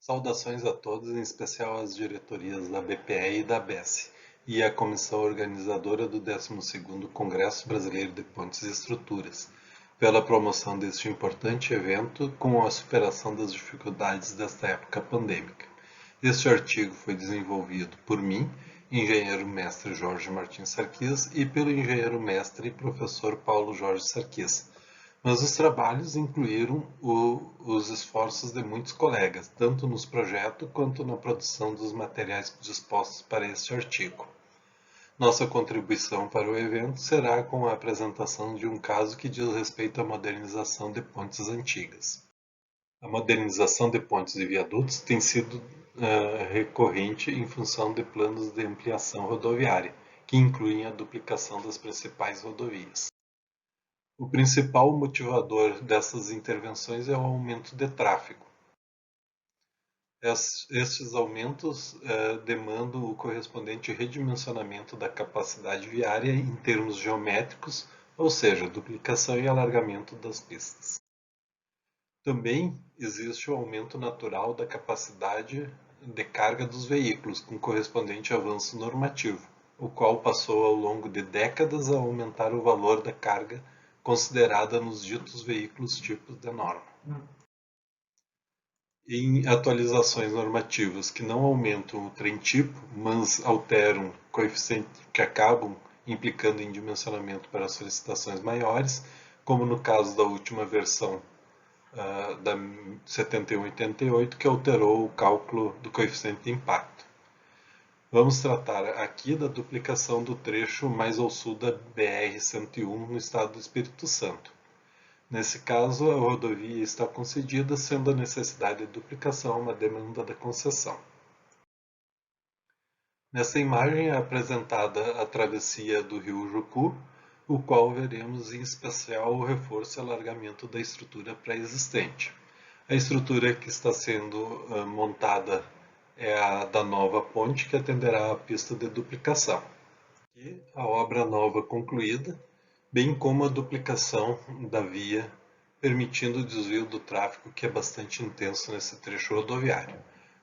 Saudações a todos, em especial às diretorias da BPE e da ABESE e à comissão organizadora do 12º Congresso Brasileiro de Pontes e Estruturas, pela promoção deste importante evento com a superação das dificuldades desta época pandêmica. Este artigo foi desenvolvido por mim, engenheiro mestre Jorge Martins Sarquis, e pelo engenheiro mestre e professor Paulo Jorge Sarquis, mas os trabalhos incluíram os esforços de muitos colegas, tanto nos projetos quanto na produção dos materiais dispostos para este artigo. Nossa contribuição para o evento será com a apresentação de um caso que diz respeito à modernização de pontes antigas. A modernização de pontes e viadutos tem sido recorrente em função de planos de ampliação rodoviária, que incluem a duplicação das principais rodovias. O principal motivador dessas intervenções é o aumento de tráfego. Estes aumentos demandam o correspondente redimensionamento da capacidade viária em termos geométricos, ou seja, duplicação e alargamento das pistas. Também existe o aumento natural da capacidade de carga dos veículos, com correspondente avanço normativo, o qual passou ao longo de décadas a aumentar o valor da carga considerada nos ditos veículos tipos de norma. Em atualizações normativas que não aumentam o trem tipo, mas alteram coeficientes que acabam implicando em dimensionamento para solicitações maiores, como no caso da última versão da 7188, que alterou o cálculo do coeficiente de impacto. Vamos tratar aqui da duplicação do trecho mais ao sul da BR-101 no estado do Espírito Santo. Nesse caso, a rodovia está concedida, sendo a necessidade de duplicação uma demanda da concessão. Nessa imagem é apresentada a travessia do rio Jucu, o qual veremos em especial o reforço e alargamento da estrutura pré-existente. A estrutura que está sendo montada é a da nova ponte, que atenderá à pista de duplicação. E a obra nova concluída, bem como a duplicação da via, permitindo o desvio do tráfego, que é bastante intenso nesse trecho rodoviário.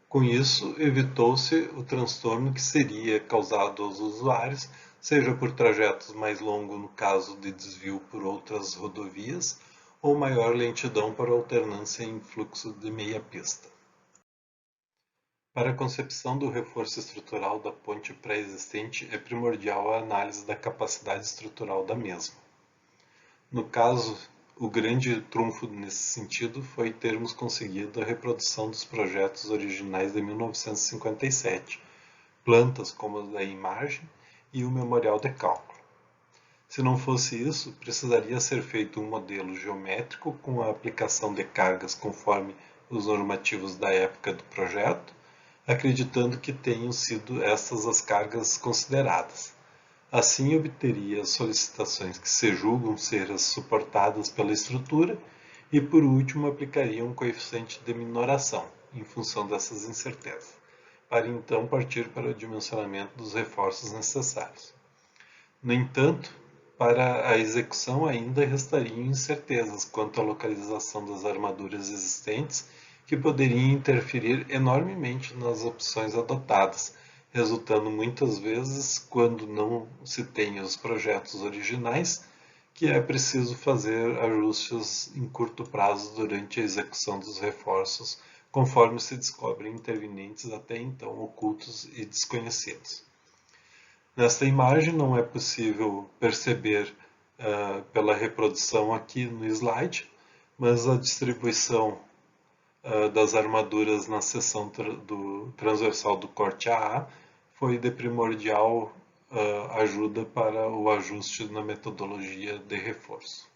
Com isso, evitou-se o transtorno que seria causado aos usuários, seja por trajetos mais longos no caso de desvio por outras rodovias, ou maior lentidão para alternância em fluxo de meia pista. Para a concepção do reforço estrutural da ponte pré-existente, é primordial a análise da capacidade estrutural da mesma. No caso, o grande trunfo nesse sentido foi termos conseguido a reprodução dos projetos originais de 1957, plantas como a da imagem e o memorial de cálculo. Se não fosse isso, precisaria ser feito um modelo geométrico com a aplicação de cargas conforme os normativos da época do projeto, acreditando que tenham sido estas as cargas consideradas. Assim, obteria as solicitações que se julgam ser as suportadas pela estrutura e, por último, aplicaria um coeficiente de minoração, em função dessas incertezas, para então partir para o dimensionamento dos reforços necessários. No entanto, para a execução ainda restariam incertezas quanto à localização das armaduras existentes, que poderiam interferir enormemente nas opções adotadas, resultando muitas vezes, quando não se tem os projetos originais, que é preciso fazer ajustes em curto prazo durante a execução dos reforços, conforme se descobrem intervenientes até então ocultos e desconhecidos. Nesta imagem não é possível perceber pela reprodução aqui no slide, mas a distribuição das armaduras na seção do transversal do corte AA foi de primordial ajuda para o ajuste na metodologia de reforço.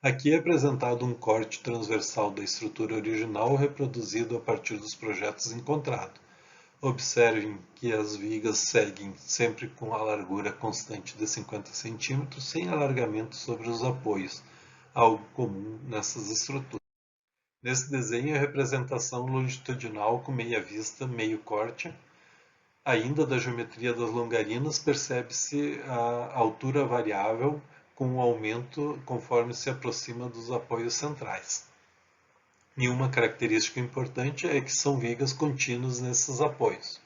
Aqui é apresentado um corte transversal da estrutura original reproduzido a partir dos projetos encontrados. Observem que as vigas seguem sempre com a largura constante de 50 cm, sem alargamento sobre os apoios, algo comum nessas estruturas. Nesse desenho, a representação longitudinal com meia vista, meio corte. Ainda da geometria das longarinas, percebe-se a altura variável com o aumento conforme se aproxima dos apoios centrais. E uma característica importante é que são vigas contínuas nesses apoios.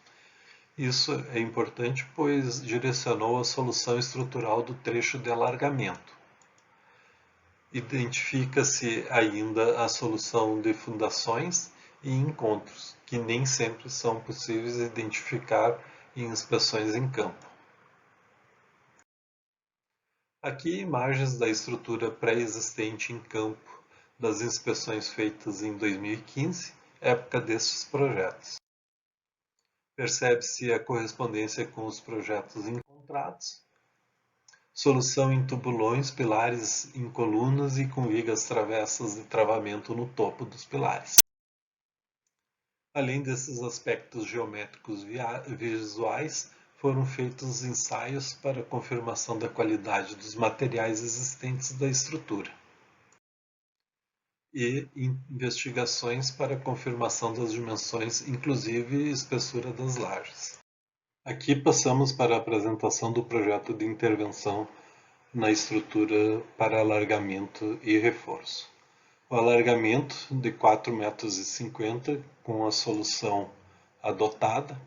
Isso é importante pois direcionou a solução estrutural do trecho de alargamento. Identifica-se ainda a solução de fundações e encontros, que nem sempre são possíveis identificar em inspeções em campo. Aqui imagens da estrutura pré-existente em campo das inspeções feitas em 2015, época destes projetos. Percebe-se a correspondência com os projetos encontrados, solução em tubulões, pilares em colunas e com vigas travessas de travamento no topo dos pilares. Além desses aspectos geométricos visuais, foram feitos ensaios para confirmação da qualidade dos materiais existentes da estrutura e investigações para confirmação das dimensões, inclusive espessura das lajes. Aqui passamos para a apresentação do projeto de intervenção na estrutura para alargamento e reforço. O alargamento de 4,50 m com a solução adotada.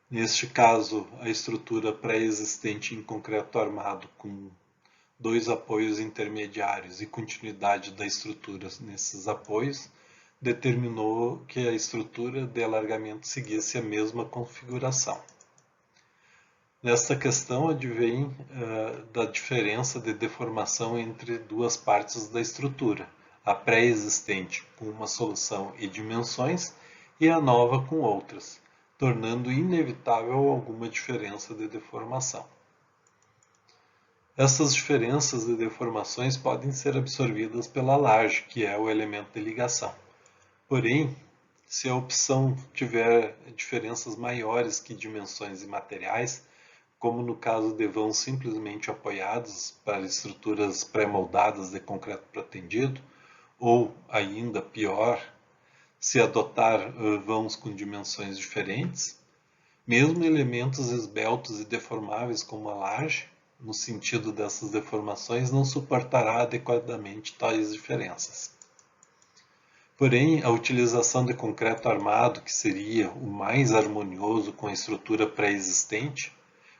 Neste caso, a estrutura pré-existente em concreto armado com 2 apoios intermediários e continuidade da estrutura nesses apoios, determinou que a estrutura de alargamento seguisse a mesma configuração. Nesta questão advém da diferença de deformação entre duas partes da estrutura, a pré-existente com uma solução e dimensões e a nova com outras, tornando inevitável alguma diferença de deformação. Essas diferenças de deformações podem ser absorvidas pela laje, que é o elemento de ligação. Porém, se a opção tiver diferenças maiores que dimensões e materiais, como no caso de vãos simplesmente apoiados para estruturas pré-moldadas de concreto pretendido, ou ainda pior, se adotar vãos com dimensões diferentes, mesmo elementos esbeltos e deformáveis como a laje, no sentido dessas deformações, não suportará adequadamente tais diferenças. Porém, a utilização de concreto armado, que seria o mais harmonioso com a estrutura pré-existente,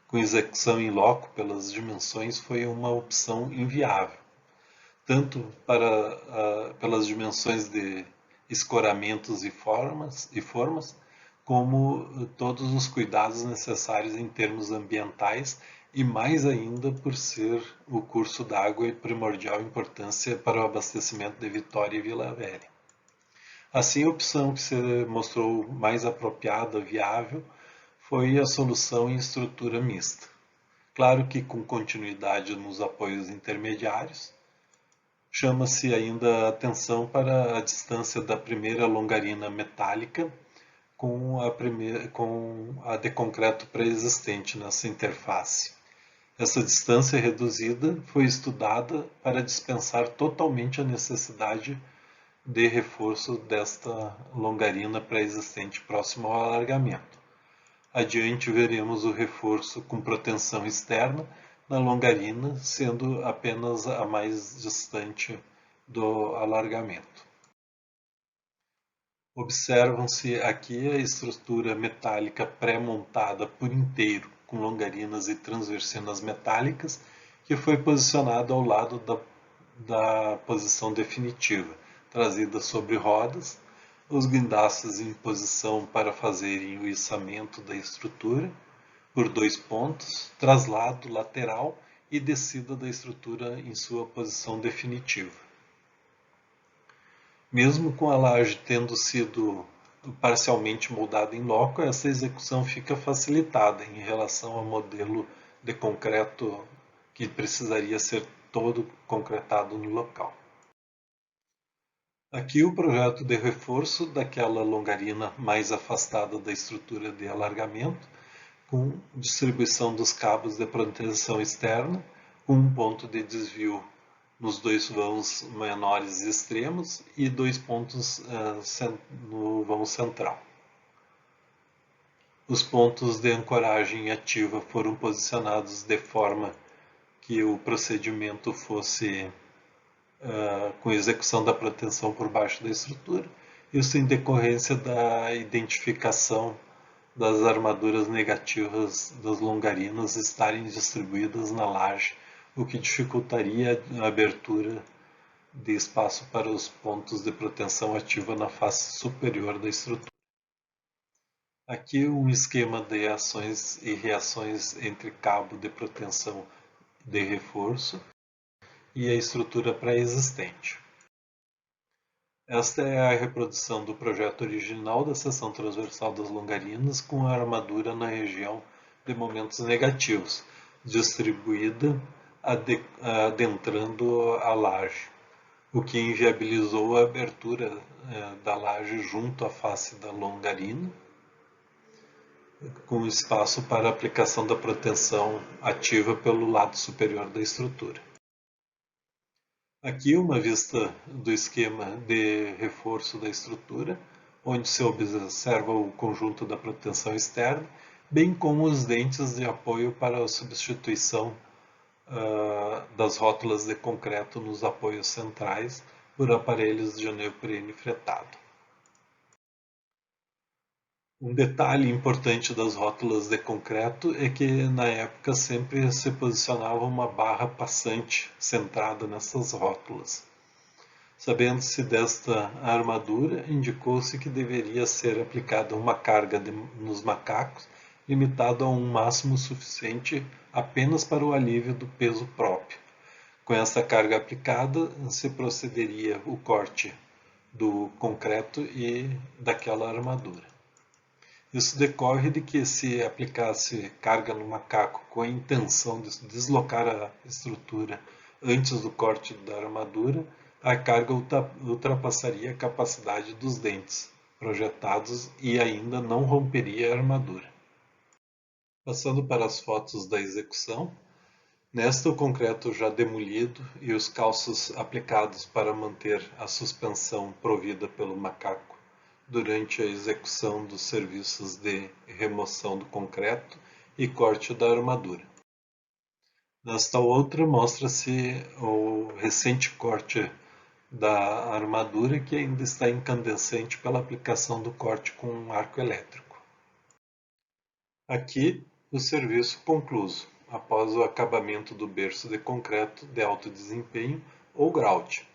com execução em loco pelas dimensões, foi uma opção inviável, tanto pelas dimensões de escoramentos e formas, como todos os cuidados necessários em termos ambientais e mais ainda por ser o curso d'água de primordial importância para o abastecimento de Vitória e Vila Velha. Assim, a opção que se mostrou mais apropriada, viável, foi a solução em estrutura mista. Claro que com continuidade nos apoios intermediários. Chama-se ainda a atenção para a distância da primeira longarina metálica com a de concreto pré-existente nessa interface. Essa distância reduzida foi estudada para dispensar totalmente a necessidade de reforço desta longarina pré-existente próximo ao alargamento. Adiante veremos o reforço com proteção externa na longarina, sendo apenas a mais distante do alargamento. Observam-se aqui a estrutura metálica pré-montada por inteiro, com longarinas e transversinas metálicas, que foi posicionada ao lado da posição definitiva, trazida sobre rodas, os guindastes em posição para fazerem o içamento da estrutura, por 2 pontos, traslado lateral e descida da estrutura em sua posição definitiva. Mesmo com a laje tendo sido parcialmente moldada em loco, essa execução fica facilitada em relação ao modelo de concreto que precisaria ser todo concretado no local. Aqui o projeto de reforço daquela longarina mais afastada da estrutura de alargamento, com distribuição dos cabos de proteção externa, com um ponto de desvio nos 2 vãos menores extremos e 2 pontos no vão central. Os pontos de ancoragem ativa foram posicionados de forma que o procedimento fosse com execução da proteção por baixo da estrutura, isso em decorrência da identificação das armaduras negativas das longarinas estarem distribuídas na laje, o que dificultaria a abertura de espaço para os pontos de proteção ativa na face superior da estrutura. Aqui um esquema de ações e reações entre cabo de proteção de reforço e a estrutura pré-existente. Esta é a reprodução do projeto original da seção transversal das longarinas com a armadura na região de momentos negativos, distribuída adentrando a laje, o que inviabilizou a abertura da laje junto à face da longarina, com espaço para aplicação da proteção ativa pelo lado superior da estrutura. Aqui uma vista do esquema de reforço da estrutura, onde se observa o conjunto da proteção externa, bem como os dentes de apoio para a substituição das rótulas de concreto nos apoios centrais por aparelhos de neoprene fretado. Um detalhe importante das rótulas de concreto é que na época sempre se posicionava uma barra passante centrada nessas rótulas. Sabendo-se desta armadura, indicou-se que deveria ser aplicada uma carga nos macacos, limitado a um máximo suficiente apenas para o alívio do peso próprio. Com essa carga aplicada, se procederia o corte do concreto e daquela armadura. Isso decorre de que se aplicasse carga no macaco com a intenção de deslocar a estrutura antes do corte da armadura, a carga ultrapassaria a capacidade dos dentes projetados e ainda não romperia a armadura. Passando para as fotos da execução, nesta o concreto já demolido e os calços aplicados para manter a suspensão provida pelo macaco durante a execução dos serviços de remoção do concreto e corte da armadura. Nesta outra mostra-se o recente corte da armadura que ainda está incandescente pela aplicação do corte com um arco elétrico. Aqui o serviço concluso, após o acabamento do berço de concreto de alto desempenho ou grout,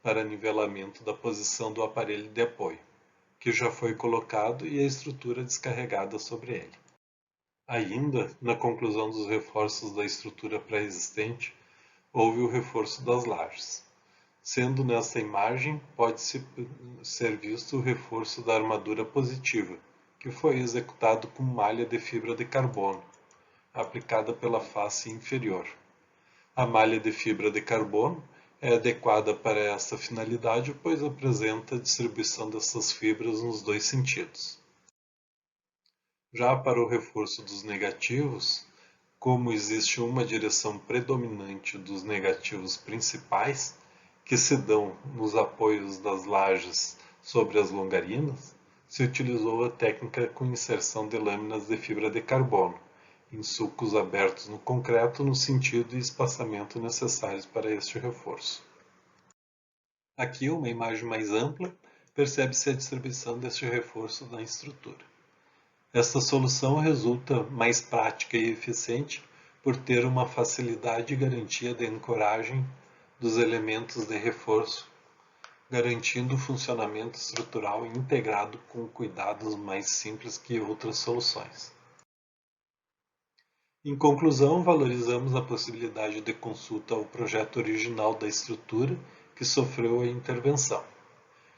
para nivelamento da posição do aparelho de apoio, que já foi colocado e a estrutura descarregada sobre ele. Ainda, na conclusão dos reforços da estrutura pré-existente, houve o reforço das lajes. Sendo nesta imagem, pode-se ser visto o reforço da armadura positiva, que foi executado com malha de fibra de carbono, aplicada pela face inferior. A malha de fibra de carbono é adequada para esta finalidade, pois apresenta a distribuição dessas fibras nos dois sentidos. Já para o reforço dos negativos, como existe uma direção predominante dos negativos principais, que se dão nos apoios das lajes sobre as longarinas, se utilizou a técnica com inserção de lâminas de fibra de carbono, em sulcos abertos no concreto no sentido e espaçamento necessários para este reforço. Aqui, uma imagem mais ampla, percebe-se a distribuição deste reforço na estrutura. Esta solução resulta mais prática e eficiente por ter uma facilidade e garantia de ancoragem dos elementos de reforço, garantindo o funcionamento estrutural integrado com cuidados mais simples que outras soluções. Em conclusão, valorizamos a possibilidade de consulta ao projeto original da estrutura que sofreu a intervenção.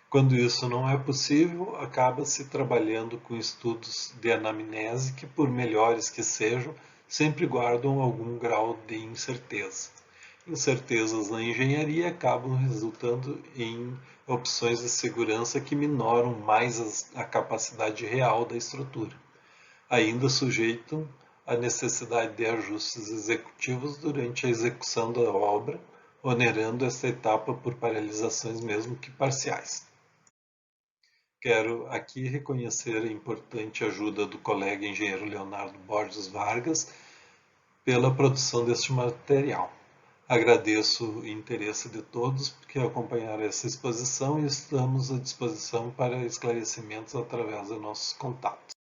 Quando isso não é possível, acaba-se trabalhando com estudos de anamnese que, por melhores que sejam, sempre guardam algum grau de incerteza. Incertezas na engenharia acabam resultando em opções de segurança que minoram mais a capacidade real da estrutura, ainda sujeitam à necessidade de ajustes executivos durante a execução da obra, onerando esta etapa por paralisações mesmo que parciais. Quero aqui reconhecer a importante ajuda do colega engenheiro Leonardo Borges Vargas pela produção deste material. Agradeço o interesse de todos que acompanharam essa exposição e estamos à disposição para esclarecimentos através de nossos contatos.